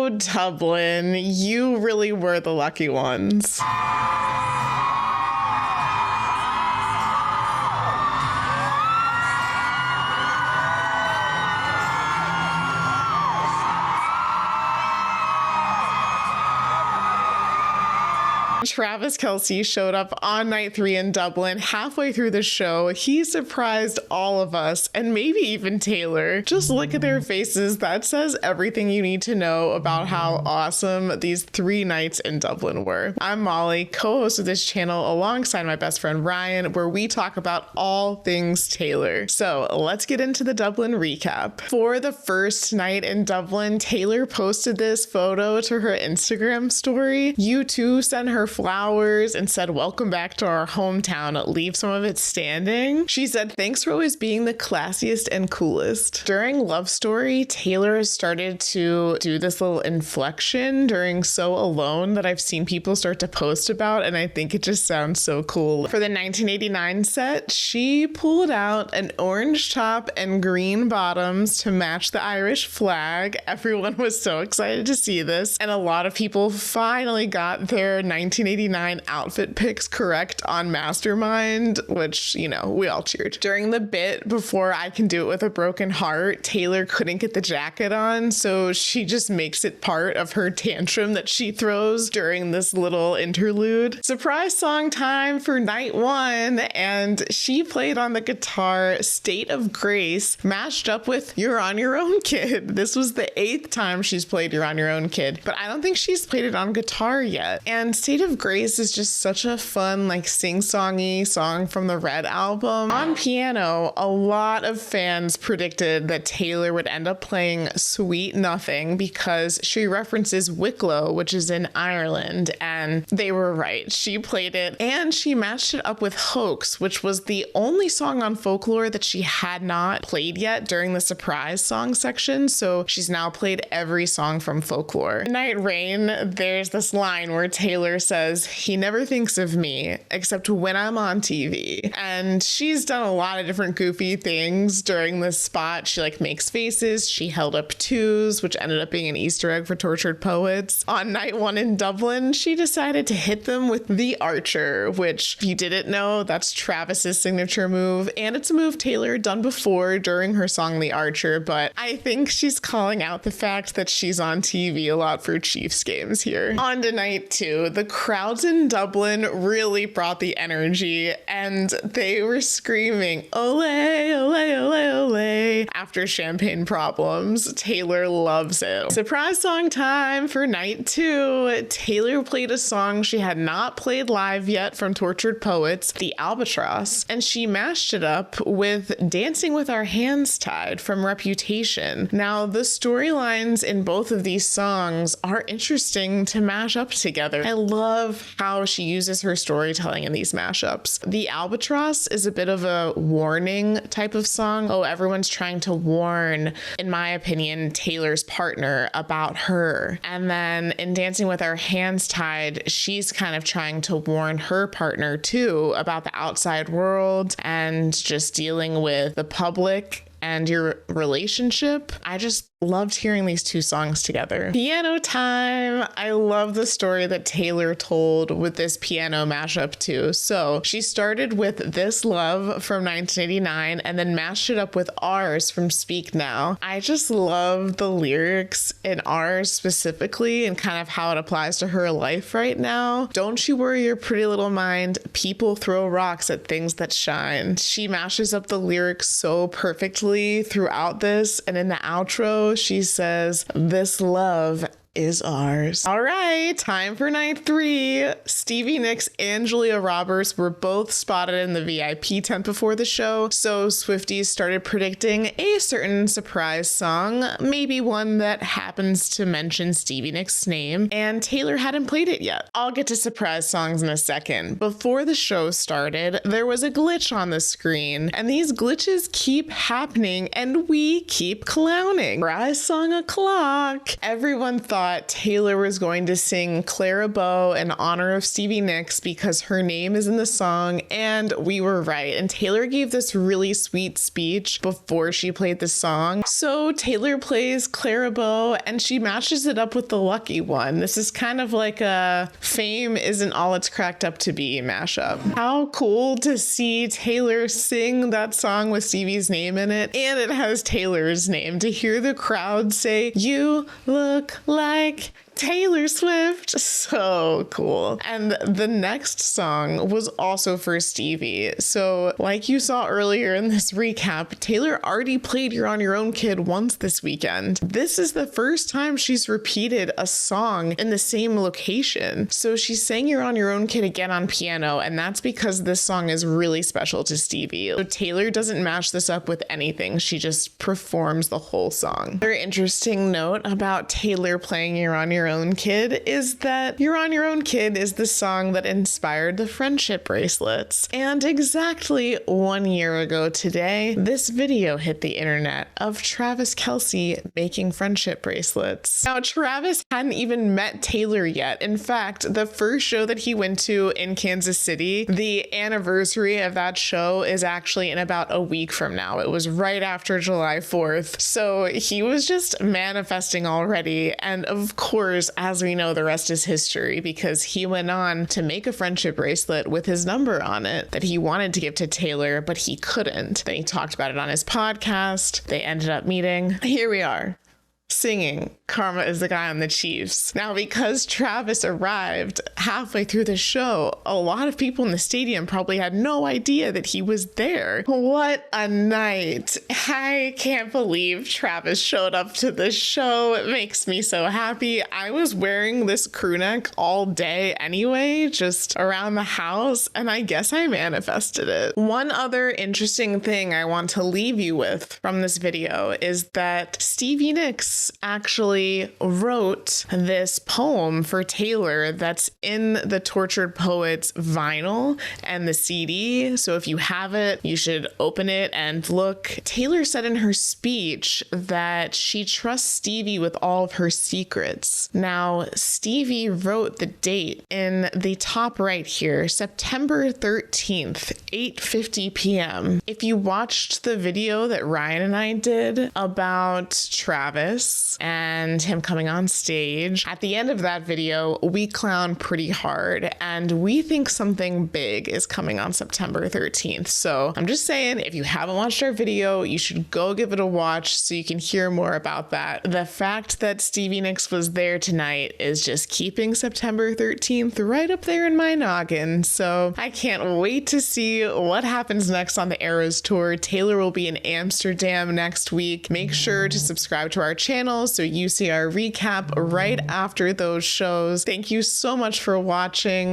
Oh, Dublin, you really were the lucky ones. Travis Kelce showed up on night 3 in Dublin. Halfway through the show, he surprised all of us, and maybe even Taylor. Just look at their faces. That says everything you need to know about how awesome these 3 nights in Dublin were. I'm Molly, co-host of this channel alongside my best friend Ryan, where we talk about all things Taylor. So let's get into the Dublin recap. For the first night in Dublin, Taylor posted this photo to her Instagram story. U2 sent her flowers and said, "Welcome back to our hometown. Leave some of it standing." She said, "Thanks for always being the classiest and coolest." During Love Story, Taylor started to do this little inflection during So Alone that I've seen people start to post about, and I think it just sounds so cool. For the 1989 set, she pulled out an orange top and green bottoms to match the Irish flag. Everyone was so excited to see this, and a lot of people finally got their 1989 outfit picks correct on Mastermind, which, you know, we all cheered. During the bit before I Can Do It With a Broken Heart, Taylor couldn't get the jacket on, so she just makes it part of her tantrum that she throws during this little interlude. Surprise song time for night 1, and she played on the guitar State of Grace, mashed up with You're On Your Own Kid. This was the 8th time she's played You're On Your Own Kid, but I don't think she's played it on guitar yet. And State of Grace is just such a fun, like, sing-songy song from the Red album. On piano, a lot of fans predicted that Taylor would end up playing Sweet Nothing because she references Wicklow, which is in Ireland, and they were right. She played it, and she matched it up with Hoax, which was the only song on Folklore that she had not played yet during the surprise song section, so she's now played every song from Folklore. Night Rain, there's this line where Taylor says, "He never thinks of me except when I'm on TV." And she's done a lot of different goofy things during this spot. She makes faces. She held up 2s, which ended up being an Easter egg for Tortured Poets. On night 1 in Dublin, she decided to hit them with the Archer, which, if you didn't know, that's Travis's signature move. And it's a move Taylor done before during her song The Archer, but I think she's calling out the fact that she's on TV a lot for Chiefs games here. On to night 2, the crowds in Dublin really brought the energy, and they were screaming "Ole, ole, ole, ole" after Champagne Problems. Taylor loves it. Surprise song time for night 2. Taylor played a song she had not played live yet from Tortured Poets, The Albatross, and she mashed it up with Dancing With Our Hands Tied from Reputation. Now, the storylines in both of these songs are interesting to mash up together. I love how she uses her storytelling in these mashups. The Albatross is a bit of a warning type of song. Oh, everyone's trying to warn, in my opinion, Taylor's partner about her. And then in Dancing With Our Hands Tied, she's kind of trying to warn her partner too about the outside world and just dealing with the public and your relationship. I just loved hearing these 2 songs together. Piano time. I love the story that Taylor told with this piano mashup too. So she started with This Love from 1989 and then mashed it up with Ours from Speak Now. I just love the lyrics in Ours specifically and kind of how it applies to her life right now. Don't you worry your pretty little mind. People throw rocks at things that shine. She mashes up the lyrics so perfectly throughout this, and in the outro, she says, "This love is ours." All right, time for night 3. Stevie Nicks and Julia Roberts were both spotted in the VIP tent before the show, so Swifties started predicting a certain surprise song, maybe one that happens to mention Stevie Nicks' name, and Taylor hadn't played it yet. I'll get to surprise songs in a second. Before the show started, there was a glitch on the screen, and these glitches keep happening, and we keep clowning. Surprise song o'clock. Everyone thought thought Taylor was going to sing Clara Bow in honor of Stevie Nicks because her name is in the song, and we were right. And Taylor gave this really sweet speech before she played the song. So Taylor plays Clara Bow and she matches it up with the Lucky One. This is kind of like a Fame Isn't All It's Cracked Up to Be mashup. How cool to see Taylor sing that song with Stevie's name in it, and it has Taylor's name. To hear the crowd say, "You look like Taylor Swift." So cool. And the next song was also for Stevie. So like you saw earlier in this recap, Taylor already played You're On Your Own Kid once this weekend. This is the first time she's repeated a song in the same location. So she sang You're On Your Own Kid again on piano, and that's because this song is really special to Stevie. So Taylor doesn't mash this up with anything. She just performs the whole song. Another interesting note about Taylor playing You're On Your Own Kid is that You're On Your Own Kid is the song that inspired the friendship bracelets. And exactly 1 year ago today, this video hit the internet of Travis Kelce making friendship bracelets. Now, Travis hadn't even met Taylor yet. In fact, the first show that he went to in Kansas City, the anniversary of that show is actually in about a week from now. It was right after July 4th. So he was just manifesting already. And of course, as we know, the rest is history because he went on to make a friendship bracelet with his number on it that he wanted to give to Taylor, but he couldn't. Then he talked about it on his podcast. They ended up meeting. Here we are, singing Karma Is the Guy on the Chiefs. Now, because Travis arrived halfway through the show, a lot of people in the stadium probably had no idea that he was there. What a night. I can't believe Travis showed up to the show. It makes me so happy. I was wearing this crew neck all day anyway, just around the house, and I guess I manifested it. One other interesting thing I want to leave you with from this video is that Stevie Nicks actually wrote this poem for Taylor that's in the Tortured Poets vinyl and the CD. So if you have it, you should open it and look. Taylor said in her speech that she trusts Stevie with all of her secrets. Now, Stevie wrote the date in the top right here, September 13th, 8:50 p.m. If you watched the video that Ryan and I did about Travis and him coming on stage, at the end of that video, we clown pretty hard and we think something big is coming on September 13th. So I'm just saying, if you haven't watched our video, you should go give it a watch so you can hear more about that. The fact that Stevie Nicks was there tonight is just keeping September 13th right up there in my noggin. So I can't wait to see what happens next on the Eras tour. Taylor will be in Amsterdam next week. Make sure to subscribe to our channel so you see our recap right after those shows. Thank you so much for watching.